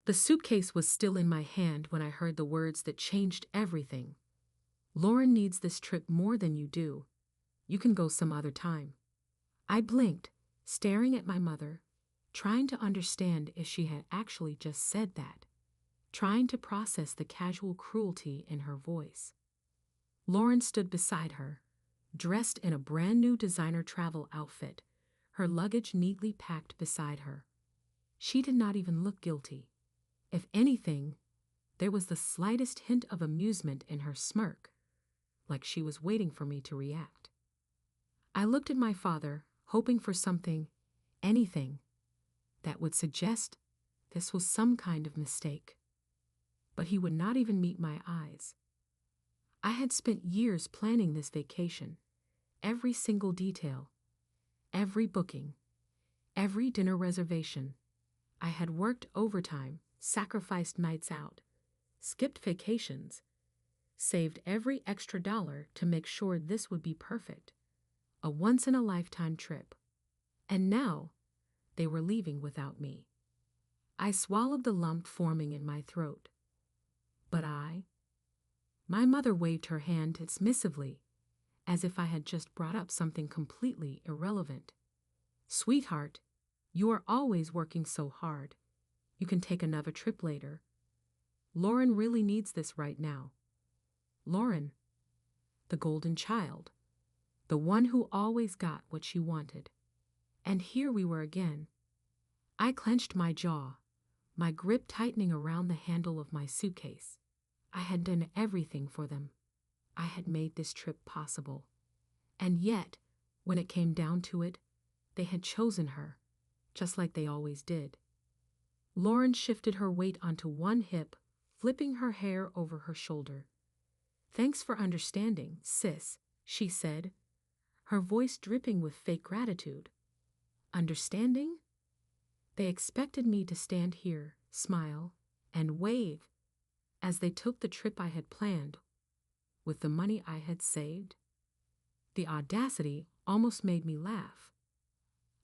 The suitcase was still in my hand when I heard the words that changed everything. Lauren needs this trip more than you do. You can go some other time. I blinked, staring at my mother, trying to understand if she had actually just said that, trying to process the casual cruelty in her voice. Lauren stood beside her, dressed in a brand new designer travel outfit, her luggage neatly packed beside her. She did not even look guilty. If anything, there was the slightest hint of amusement in her smirk, like she was waiting for me to react. I looked at my father, hoping for something, anything, that would suggest this was some kind of mistake. But he would not even meet my eyes. I had spent years planning this vacation, every single detail, every booking, every dinner reservation. I had worked overtime, sacrificed nights out, skipped vacations, saved every extra dollar to make sure this would be perfect, a once-in-a-lifetime trip. And now, they were leaving without me. I swallowed the lump forming in my throat. But my mother waved her hand dismissively, as if I had just brought up something completely irrelevant. Sweetheart, you are always working so hard. You can take another trip later. Lauren really needs this right now. Lauren, the golden child, the one who always got what she wanted. And here we were again. I clenched my jaw, my grip tightening around the handle of my suitcase. I had done everything for them. I had made this trip possible. And yet, when it came down to it, they had chosen her, just like they always did. Lauren shifted her weight onto one hip, flipping her hair over her shoulder. "Thanks for understanding, sis," she said, her voice dripping with fake gratitude. Understanding? They expected me to stand here, smile, and wave as they took the trip I had planned with the money I had saved. The audacity almost made me laugh.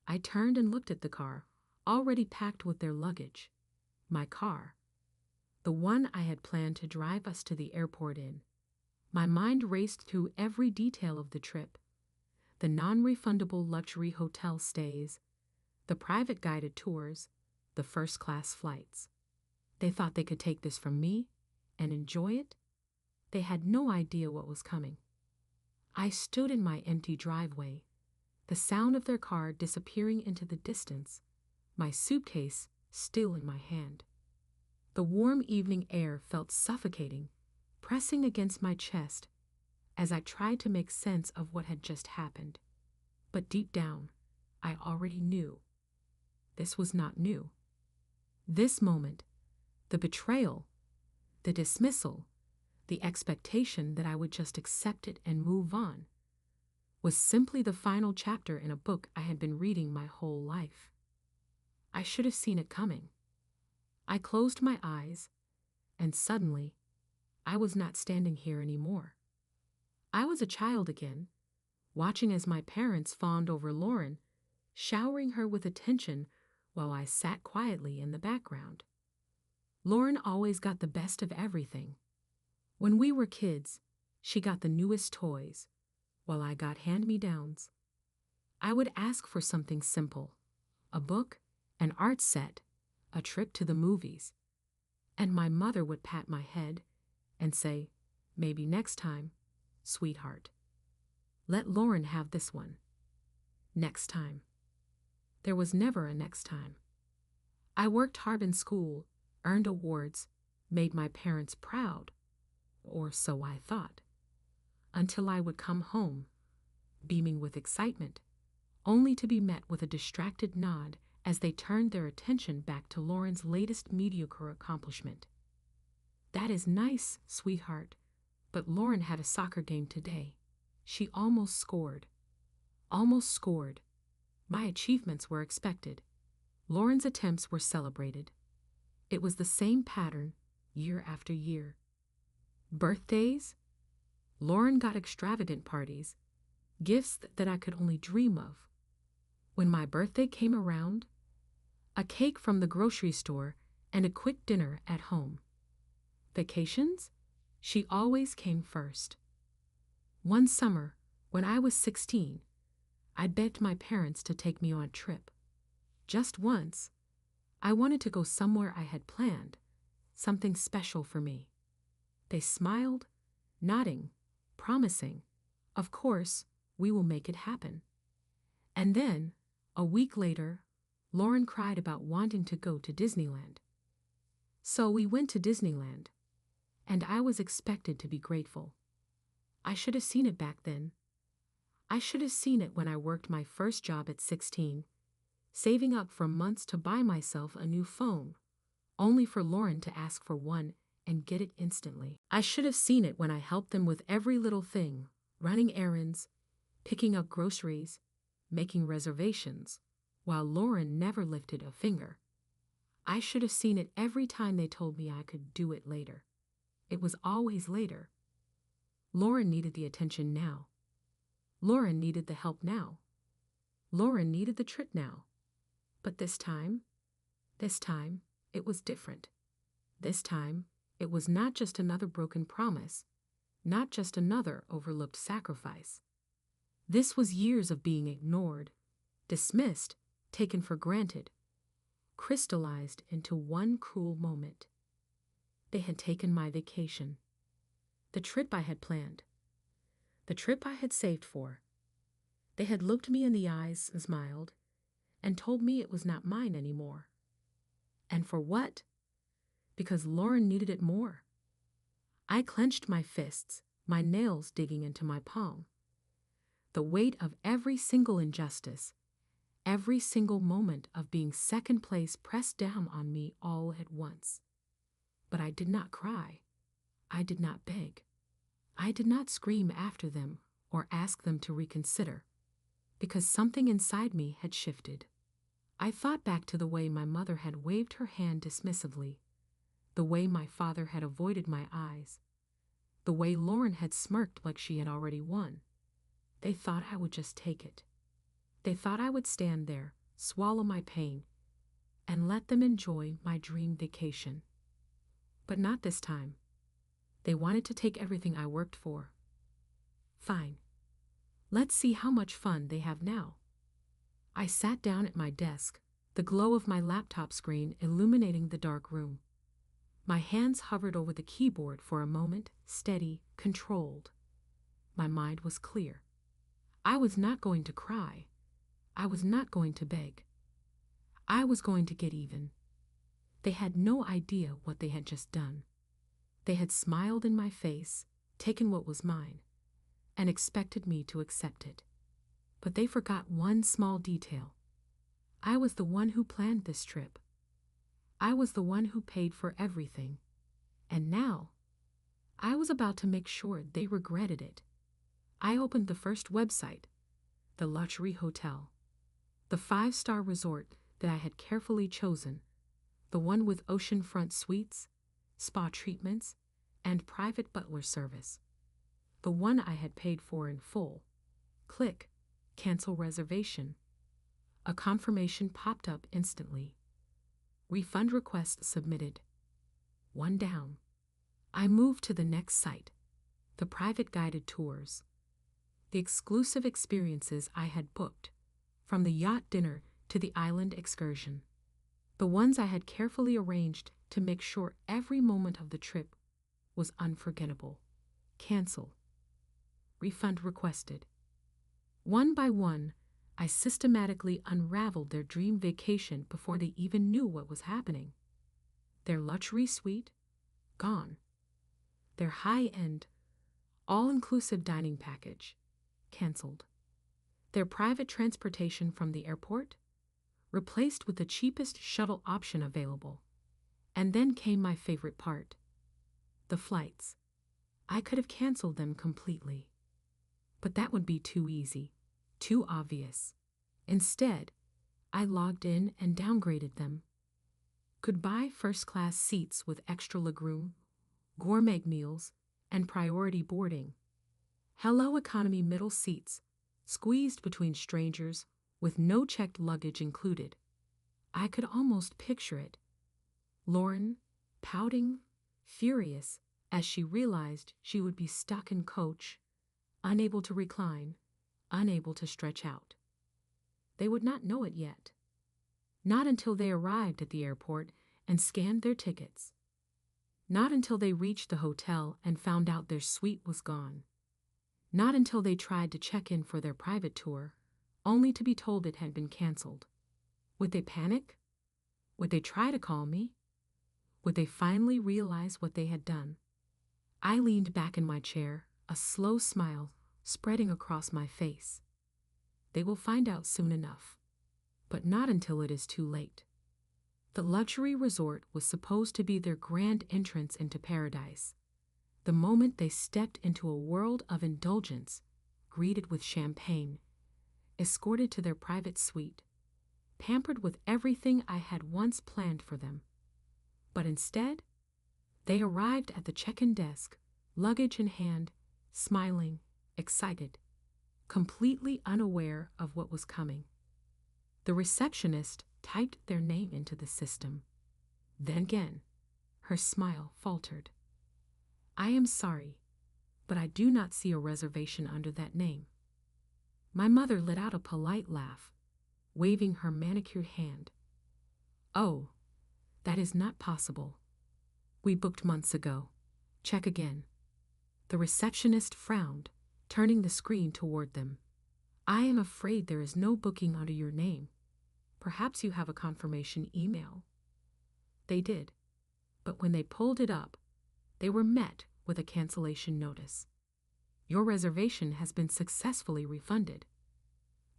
I turned and looked at the car, already packed with their luggage. My car. The one I had planned to drive us to the airport in. My mind raced through every detail of the trip. The non-refundable luxury hotel stays, the private guided tours, the first-class flights. They thought they could take this from me and enjoy it? They had no idea what was coming. I stood in my empty driveway, the sound of their car disappearing into the distance, my suitcase still in my hand. The warm evening air felt suffocating, pressing against my chest as I tried to make sense of what had just happened. But deep down, I already knew. This was not new. This moment, the betrayal, the dismissal, the expectation that I would just accept it and move on, was simply the final chapter in a book I had been reading my whole life. I should have seen it coming. I closed my eyes, and suddenly, I was not standing here anymore. I was a child again, watching as my parents fawned over Lauren, showering her with attention while I sat quietly in the background. Lauren always got the best of everything. When we were kids, she got the newest toys, while I got hand-me-downs. I would ask for something simple, a book, an art set, a trip to the movies, and my mother would pat my head and say, "Maybe next time, sweetheart. Let Lauren have this one. Next time." There was never a next time. I worked hard in school, earned awards, made my parents proud, or so I thought, until I would come home, beaming with excitement, only to be met with a distracted nod as they turned their attention back to Lauren's latest mediocre accomplishment. "That is nice, sweetheart, but Lauren had a soccer game today. She almost scored. Almost scored. My achievements were expected. Lauren's attempts were celebrated. It was the same pattern, year after year. Birthdays? Lauren got extravagant parties, gifts that I could only dream of. When my birthday came around, a cake from the grocery store and a quick dinner at home. Vacations? She always came first. One summer, when I was 16, I begged my parents to take me on a trip. Just once. I wanted to go somewhere I had planned, something special for me. They smiled, nodding, promising, "Of course, we will make it happen." And then, a week later, Lauren cried about wanting to go to Disneyland. So we went to Disneyland, and I was expected to be grateful. I should have seen it back then. I should have seen it when I worked my first job at 16, saving up for months to buy myself a new phone, only for Lauren to ask for one and get it instantly. I should have seen it when I helped them with every little thing, running errands, picking up groceries, making reservations, while Lauren never lifted a finger. I should have seen it every time they told me I could do it later. It was always later. Lauren needed the attention now. Lauren needed the help now. Lauren needed the trip now. But this time, it was different. This time, it was not just another broken promise, not just another overlooked sacrifice. This was years of being ignored, dismissed, taken for granted, crystallized into one cruel moment. They had taken my vacation. The trip I had planned. The trip I had saved for. They had looked me in the eyes and smiled, and told me it was not mine anymore. And for what? Because Lauren needed it more. I clenched my fists, my nails digging into my palm. The weight of every single injustice, every single moment of being second place pressed down on me all at once. But I did not cry. I did not beg. I did not scream after them or ask them to reconsider, because something inside me had shifted. I thought back to the way my mother had waved her hand dismissively, the way my father had avoided my eyes, the way Lauren had smirked like she had already won. They thought I would just take it. They thought I would stand there, swallow my pain, and let them enjoy my dream vacation. But not this time. They wanted to take everything I worked for. Fine. Let's see how much fun they have now. I sat down at my desk, the glow of my laptop screen illuminating the dark room. My hands hovered over the keyboard for a moment, steady, controlled. My mind was clear. I was not going to cry. I was not going to beg. I was going to get even. They had no idea what they had just done. They had smiled in my face, taken what was mine, and expected me to accept it. But they forgot one small detail. I was the one who planned this trip. I was the one who paid for everything. And now, I was about to make sure they regretted it. I opened the first website, the luxury hotel, the 5-star resort that I had carefully chosen, the one with oceanfront suites, spa treatments, and private butler service, the one I had paid for in full. Click, cancel reservation. A confirmation popped up instantly. Refund request submitted. One down. I moved to the next site, the private guided tours, the exclusive experiences I had booked, from the yacht dinner to the island excursion, the ones I had carefully arranged to make sure every moment of the trip was unforgettable. Cancel. Refund requested. One by one, I systematically unraveled their dream vacation before they even knew what was happening. Their luxury suite, gone. Their high-end, all-inclusive dining package, canceled. Their private transportation from the airport, replaced with the cheapest shuttle option available. And then came my favorite part. The flights. I could have canceled them completely. But that would be too easy, too obvious. Instead, I logged in and downgraded them. Goodbye first-class seats with extra legroom, gourmet meals, and priority boarding. Hello economy middle seats, squeezed between strangers with no checked luggage included. I could almost picture it. Lauren, pouting, furious, as she realized she would be stuck in coach, unable to recline, unable to stretch out. They would not know it yet. Not until they arrived at the airport and scanned their tickets. Not until they reached the hotel and found out their suite was gone. Not until they tried to check in for their private tour, only to be told it had been canceled. Would they panic? Would they try to call me? Would they finally realize what they had done? I leaned back in my chair, a slow smile spreading across my face. They will find out soon enough, but not until it is too late. The luxury resort was supposed to be their grand entrance into paradise. The moment they stepped into a world of indulgence, greeted with champagne, escorted to their private suite, pampered with everything I had once planned for them. But instead, they arrived at the check-in desk, luggage in hand, smiling, excited, completely unaware of what was coming. The receptionist typed their name into the system. Then again, her smile faltered. "I am sorry, but I do not see a reservation under that name." My mother let out a polite laugh, waving her manicured hand. "Oh, that is not possible. We booked months ago. Check again." The receptionist frowned, turning the screen toward them. "I am afraid there is no booking under your name. Perhaps you have a confirmation email." They did, but when they pulled it up, they were met with a cancellation notice. "Your reservation has been successfully refunded."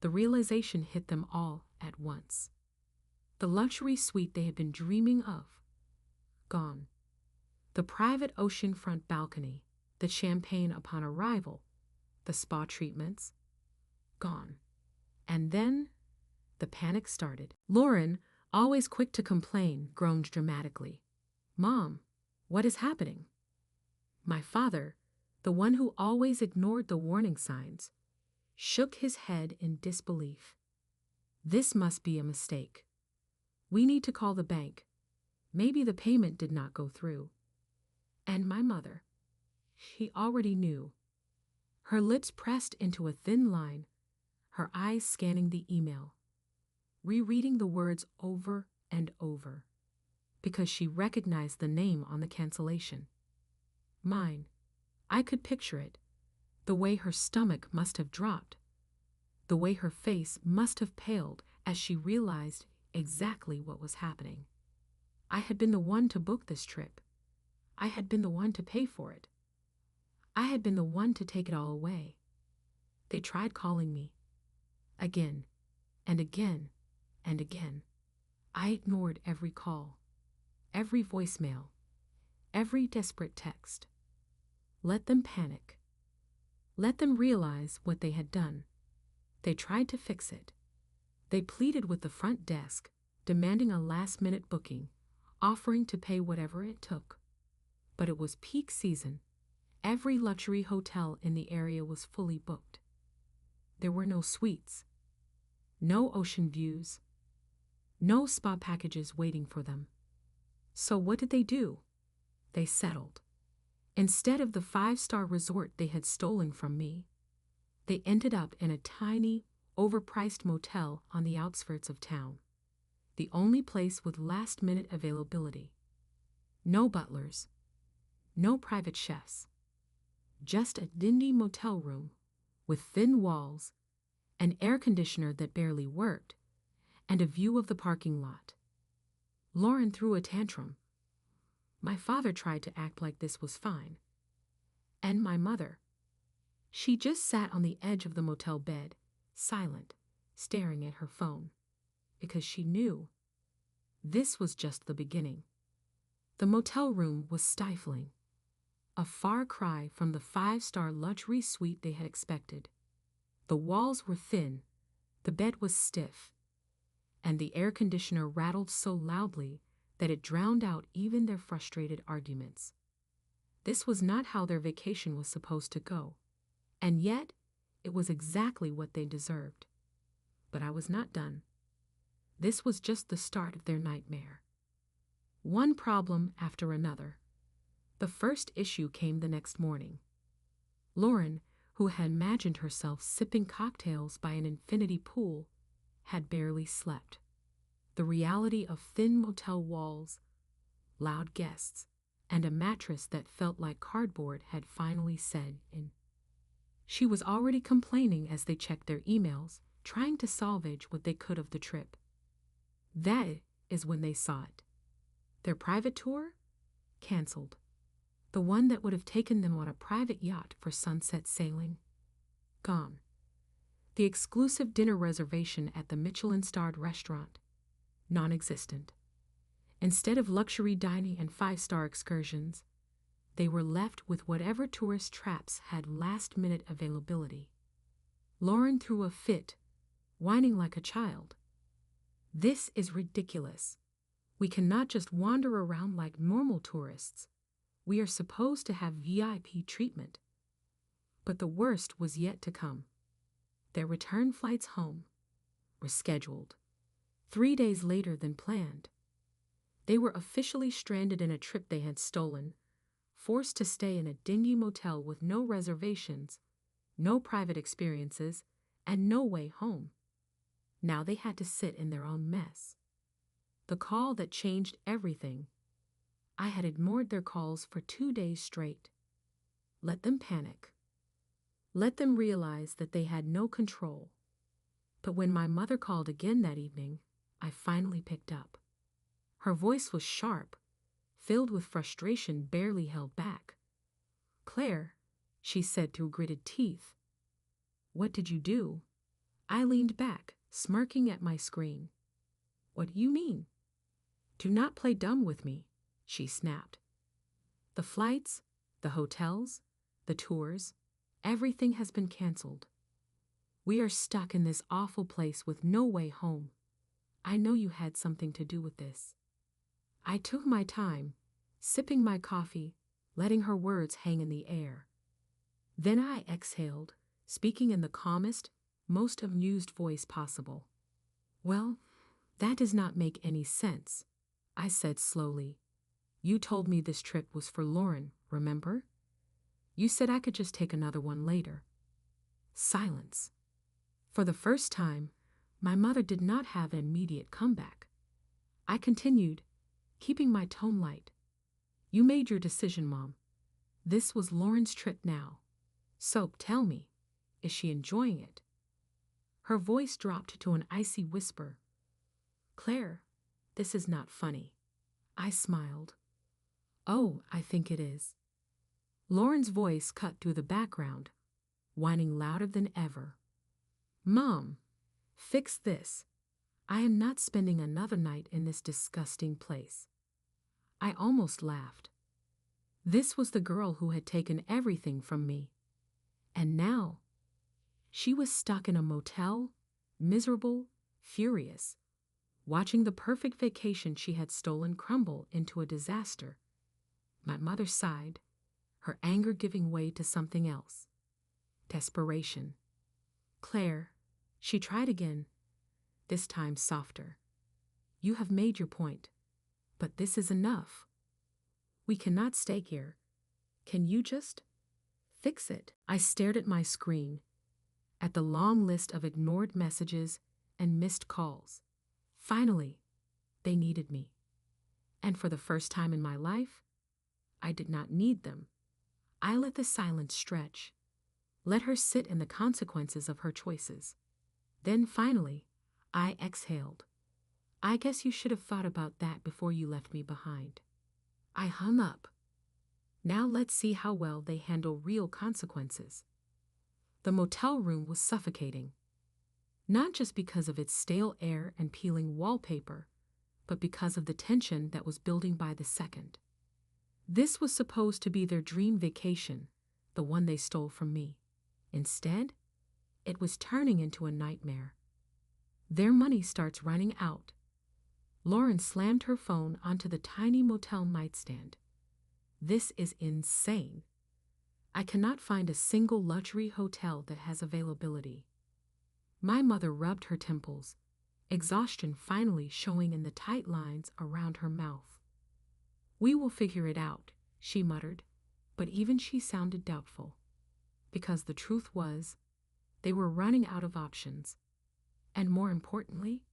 The realization hit them all at once. The luxury suite they had been dreaming of, gone. The private oceanfront balcony, the champagne upon arrival, the spa treatments, gone. And then the panic started. Lauren, always quick to complain, groaned dramatically. "Mom, what is happening?" My father, the one who always ignored the warning signs, shook his head in disbelief. "This must be a mistake. We need to call the bank. Maybe the payment did not go through." And my mother, she already knew. Her lips pressed into a thin line, her eyes scanning the email, rereading the words over and over, because she recognized the name on the cancellation. Mine. I could picture it, the way her stomach must have dropped, the way her face must have paled as she realized exactly what was happening. I had been the one to book this trip. I had been the one to pay for it. I had been the one to take it all away. They tried calling me. Again, and again, and again. I ignored every call, every voicemail, every desperate text. Let them panic. Let them realize what they had done. They tried to fix it. They pleaded with the front desk, demanding a last-minute booking, offering to pay whatever it took. But it was peak season. Every luxury hotel in the area was fully booked. There were no suites, no ocean views, no spa packages waiting for them. So what did they do? They settled. Instead of the 5-star resort they had stolen from me, they ended up in a tiny, overpriced motel on the outskirts of town, the only place with last-minute availability. No butlers, no private chefs, just a dingy motel room with thin walls, an air conditioner that barely worked, and a view of the parking lot. Lauren threw a tantrum. My father tried to act like this was fine. And my mother. She just sat on the edge of the motel bed, silent, staring at her phone, because she knew this was just the beginning. The motel room was stifling, a far cry from the 5-star luxury suite they had expected. The walls were thin, the bed was stiff, and the air conditioner rattled so loudly that it drowned out even their frustrated arguments. This was not how their vacation was supposed to go, and yet it was exactly what they deserved. But I was not done. This was just the start of their nightmare. one problem after another. The first issue came the next morning. Lauren, who had imagined herself sipping cocktails by an infinity pool, had barely slept. The reality of thin motel walls, loud guests, and a mattress that felt like cardboard had finally set in. She was already complaining as they checked their emails, trying to salvage what they could of the trip. That is when they saw it. Their private tour? Cancelled. The one that would have taken them on a private yacht for sunset sailing? Gone. The exclusive dinner reservation at the Michelin-starred restaurant? Non-existent. Instead of luxury dining and five-star excursions, they were left with whatever tourist traps had last-minute availability. Lauren threw a fit, whining like a child. This is ridiculous. We cannot just wander around like normal tourists. We are supposed to have VIP treatment. But the worst was yet to come. Their return flights home were scheduled 3 days later than planned. They were officially stranded in a trip they had stolen, forced to stay in a dingy motel with no reservations, no private experiences, and no way home. Now they had to sit in their own mess. The call that changed everything. I had ignored their calls for 2 days straight. Let them panic. Let them realize that they had no control. But when my mother called again that evening, I finally picked up. Her voice was sharp, filled with frustration barely held back. "Claire," she said through gritted teeth. "What did you do?" I leaned back, smirking at my screen. "What do you mean?" "Do not play dumb with me," she snapped. "The flights, the hotels, the tours, everything has been canceled. We are stuck in this awful place with no way home. I know you had something to do with this." I took my time, sipping my coffee, letting her words hang in the air. Then I exhaled, speaking in the calmest, most amused voice possible. "Well, that does not make any sense," I said slowly. "You told me this trip was for Lauren, remember? You said I could just take another one later." Silence. For the first time, my mother did not have an immediate comeback. I continued, keeping my tone light. "You made your decision, Mom. This was Lauren's trip now. So, tell me, is she enjoying it?" Her voice dropped to an icy whisper. "Claire, this is not funny." I smiled. "Oh, I think it is." Lauren's voice cut through the background, whining louder than ever. "Mom, fix this. I am not spending another night in this disgusting place." I almost laughed. This was the girl who had taken everything from me. And now, she was stuck in a motel, miserable, furious, watching the perfect vacation she had stolen crumble into a disaster. My mother sighed, her anger giving way to something else. Desperation. "Claire," she tried again, this time softer. "You have made your point, but this is enough. We cannot stay here. Can you just fix it?" I stared at my screen, at the long list of ignored messages and missed calls. Finally, they needed me. And for the first time in my life, I did not need them. I let the silence stretch, let her sit in the consequences of her choices. Then finally, I exhaled. "I guess you should have thought about that before you left me behind." I hung up. Now let's see how well they handle real consequences. The motel room was suffocating. Not just because of its stale air and peeling wallpaper, but because of the tension that was building by the second. This was supposed to be their dream vacation, the one they stole from me. Instead, it was turning into a nightmare. Their money starts running out. Lauren slammed her phone onto the tiny motel nightstand. "This is insane. I cannot find a single luxury hotel that has availability." My mother rubbed her temples, exhaustion finally showing in the tight lines around her mouth. "We will figure it out," she muttered, but even she sounded doubtful. Because the truth was, they were running out of options. And more importantly,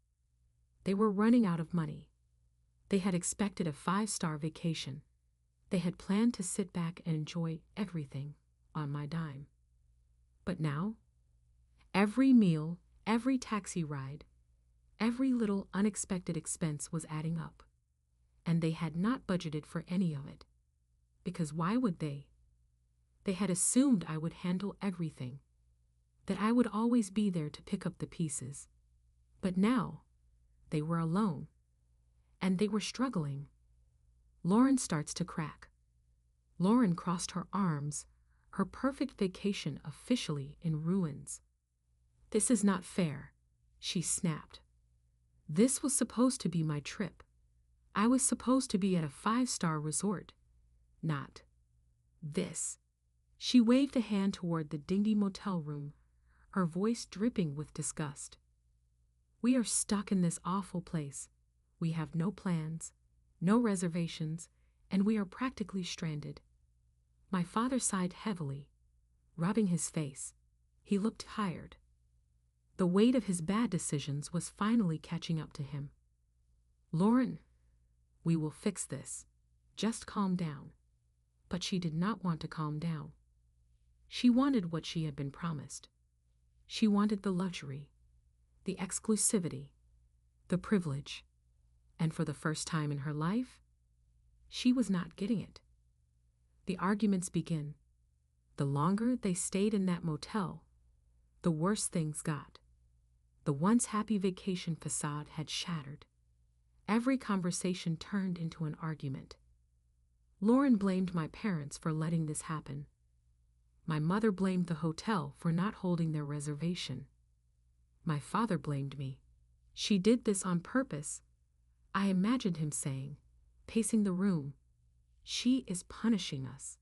they were running out of money. They had expected a 5-star vacation. They had planned to sit back and enjoy everything on my dime. But now, every meal, every taxi ride, every little unexpected expense was adding up. And they had not budgeted for any of it. Because why would they? They had assumed I would handle everything, that I would always be there to pick up the pieces. But now, they were alone, and they were struggling. Lauren starts to crack. Lauren crossed her arms, her perfect vacation officially in ruins. "This is not fair," she snapped. "This was supposed to be my trip. I was supposed to be at a 5-star resort, not this." She waved a hand toward the dingy motel room, her voice dripping with disgust. "We are stuck in this awful place. We have no plans, no reservations, and we are practically stranded." My father sighed heavily, rubbing his face. He looked tired. The weight of his bad decisions was finally catching up to him. "Lauren, we will fix this. Just calm down." But she did not want to calm down. She wanted what she had been promised. She wanted the luxury, the exclusivity, the privilege. And for the first time in her life, she was not getting it. The arguments begin. The longer they stayed in that motel, the worse things got. The once happy vacation facade had shattered. Every conversation turned into an argument. Lauren blamed my parents for letting this happen. My mother blamed the hotel for not holding their reservation. My father blamed me. "She did this on purpose," I imagined him saying, pacing the room. "She is punishing us."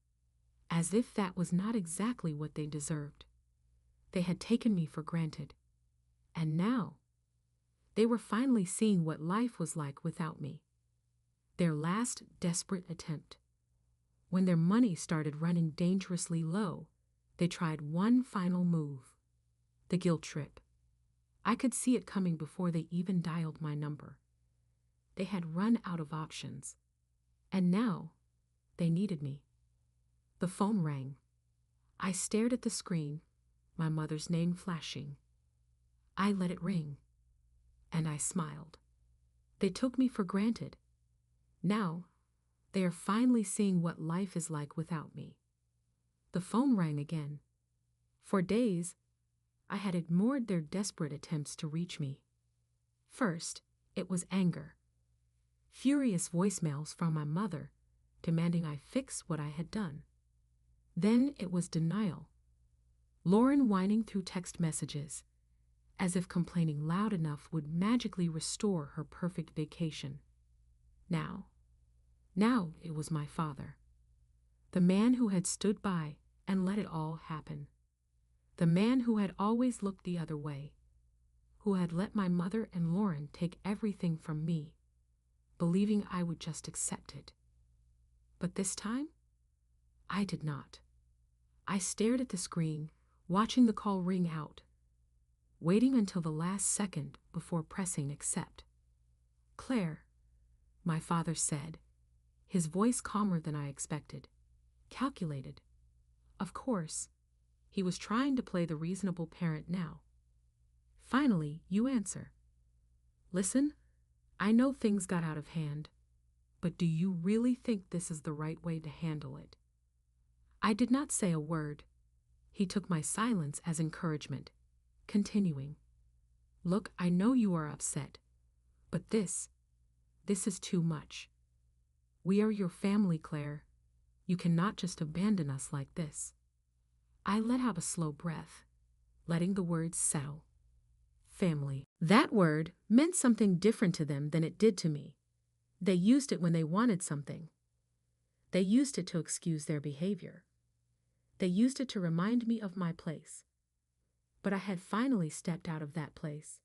As if that was not exactly what they deserved. They had taken me for granted. And now, they were finally seeing what life was like without me. Their last desperate attempt. When their money started running dangerously low, they tried one final move. The guilt trip. I could see it coming before they even dialed my number. They had run out of options. And now, they needed me. The phone rang. I stared at the screen, my mother's name flashing. I let it ring. And I smiled. They took me for granted. Now, they are finally seeing what life is like without me. The phone rang again. For days, I had ignored their desperate attempts to reach me. First, it was anger. Furious voicemails from my mother, demanding I fix what I had done. Then it was denial. Lauren whining through text messages, as if complaining loud enough would magically restore her perfect vacation. Now it was my father. The man who had stood by and let it all happen. The man who had always looked the other way. Who had let my mother and Lauren take everything from me, believing I would just accept it. But this time, I did not. I stared at the screen, watching the call ring out, waiting until the last second before pressing accept. "Claire," my father said, his voice calmer than I expected. Calculated. Of course, he was trying to play the reasonable parent now. "Finally, you answer. Listen, I know things got out of hand, but do you really think this is the right way to handle it?" I did not say a word. He took my silence as encouragement, continuing. "Look, I know you are upset, but this is too much. We are your family, Claire. You cannot just abandon us like this." I let out a slow breath, letting the words settle. Family. That word meant something different to them than it did to me. They used it when they wanted something. They used it to excuse their behavior. They used it to remind me of my place. But I had finally stepped out of that place.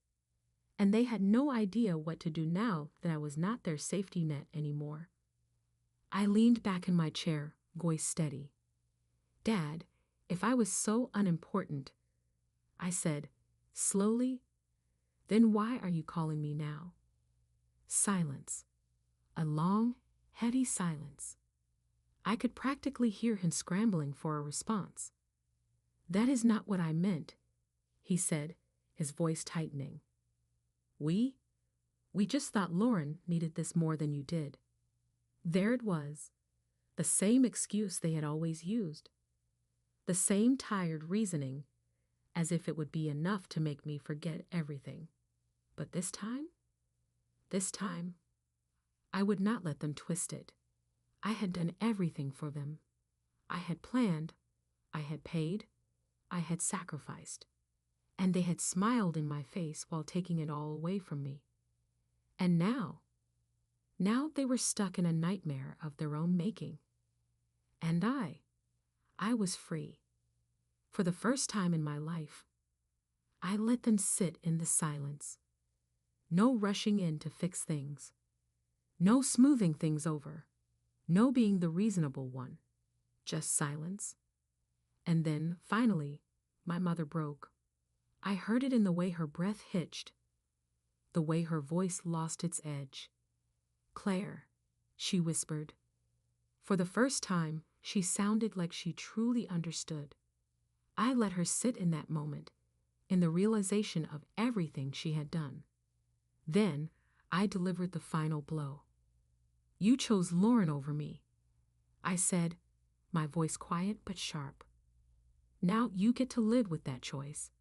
And they had no idea what to do now that I was not their safety net anymore. I leaned back in my chair, voice steady. Dad, if I was so unimportant, I said, slowly, then why are you calling me now? Silence. A long, heady silence. I could practically hear him scrambling for a response. That is not what I meant, he said, his voice tightening. We just thought Lauren needed this more than you did. There it was, the same excuse they had always used. The same tired reasoning, as if it would be enough to make me forget everything. But this time, I would not let them twist it. I had done everything for them. I had planned, I had paid, I had sacrificed, and they had smiled in my face while taking it all away from me. And now they were stuck in a nightmare of their own making. And I was free. For the first time in my life, I let them sit in the silence. No rushing in to fix things. No smoothing things over. No being the reasonable one. Just silence. And then, finally, my mother broke. I heard it in the way her breath hitched, the way her voice lost its edge. Claire, she whispered. For the first time, she sounded like she truly understood. I let her sit in that moment, in the realization of everything she had done. Then, I delivered the final blow. You chose Lauren over me, I said, my voice quiet but sharp. Now you get to live with that choice.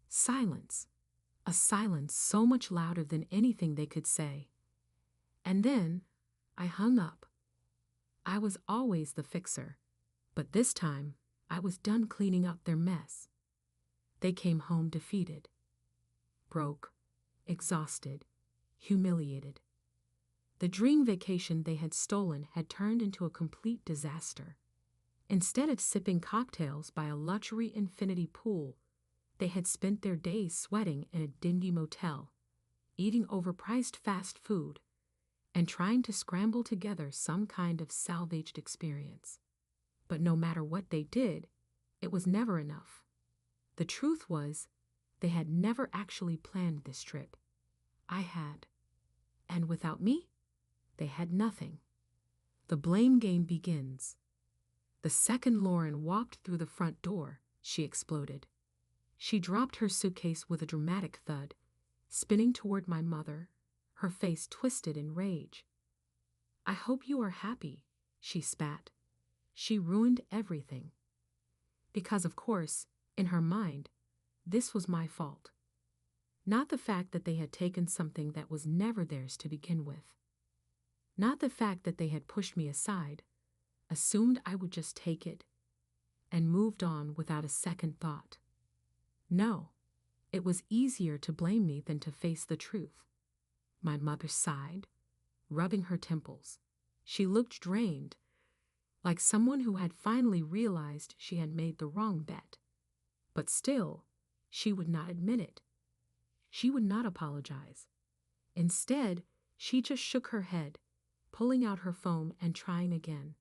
Silence. A silence so much louder than anything they could say. And then, I hung up. I was always the fixer, but this time, I was done cleaning up their mess. They came home defeated, broke, exhausted, humiliated. The dream vacation they had stolen had turned into a complete disaster. Instead of sipping cocktails by a luxury infinity pool, they had spent their days sweating in a dingy motel, eating overpriced fast food, and trying to scramble together some kind of salvaged experience. But no matter what they did, it was never enough. The truth was, they had never actually planned this trip. I had. And without me, they had nothing. The blame game begins. The second Lauren walked through the front door, she exploded. She dropped her suitcase with a dramatic thud, spinning toward my mother, her face twisted in rage. I hope you are happy, she spat. She ruined everything. Because, of course, in her mind, this was my fault. Not the fact that they had taken something that was never theirs to begin with. Not the fact that they had pushed me aside, assumed I would just take it, and moved on without a second thought. No, it was easier to blame me than to face the truth. My mother sighed, rubbing her temples. She looked drained, like someone who had finally realized she had made the wrong bet. But still, she would not admit it. She would not apologize. Instead, she just shook her head, pulling out her phone and trying again.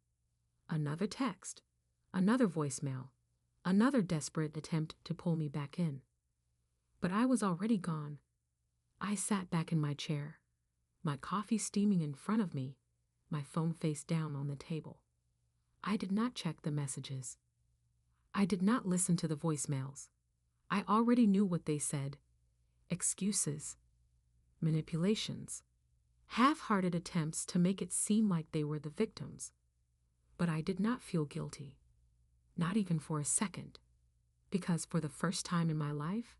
Another text, another voicemail, another desperate attempt to pull me back in. But I was already gone. I sat back in my chair, my coffee steaming in front of me, my phone face down on the table. I did not check the messages. I did not listen to the voicemails. I already knew what they said. Excuses, manipulations, half-hearted attempts to make it seem like they were the victims. But I did not feel guilty, not even for a second, because for the first time in my life,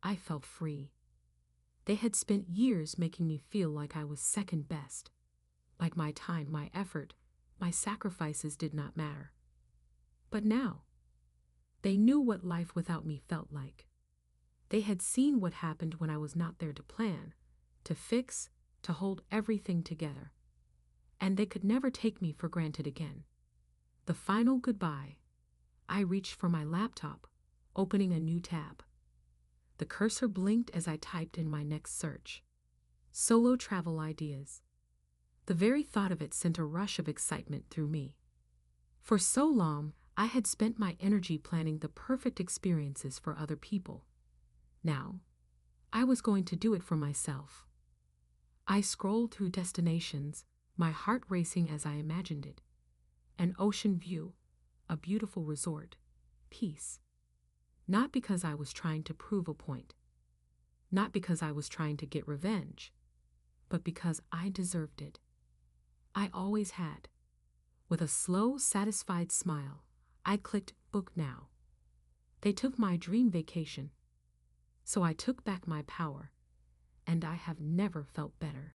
I felt free. They had spent years making me feel like I was second best, like my time, my effort, my sacrifices did not matter. But now, they knew what life without me felt like. They had seen what happened when I was not there to plan, to fix, to hold everything together. And they could never take me for granted again. The final goodbye. I reached for my laptop, opening a new tab. The cursor blinked as I typed in my next search. Solo travel ideas. The very thought of it sent a rush of excitement through me. For so long, I had spent my energy planning the perfect experiences for other people. Now, I was going to do it for myself. I scrolled through destinations, my heart racing as I imagined it. An ocean view, a beautiful resort, peace. Not because I was trying to prove a point. Not because I was trying to get revenge, but because I deserved it. I always had. With a slow, satisfied smile, I clicked book now. They took my dream vacation. So I took back my power, and I have never felt better.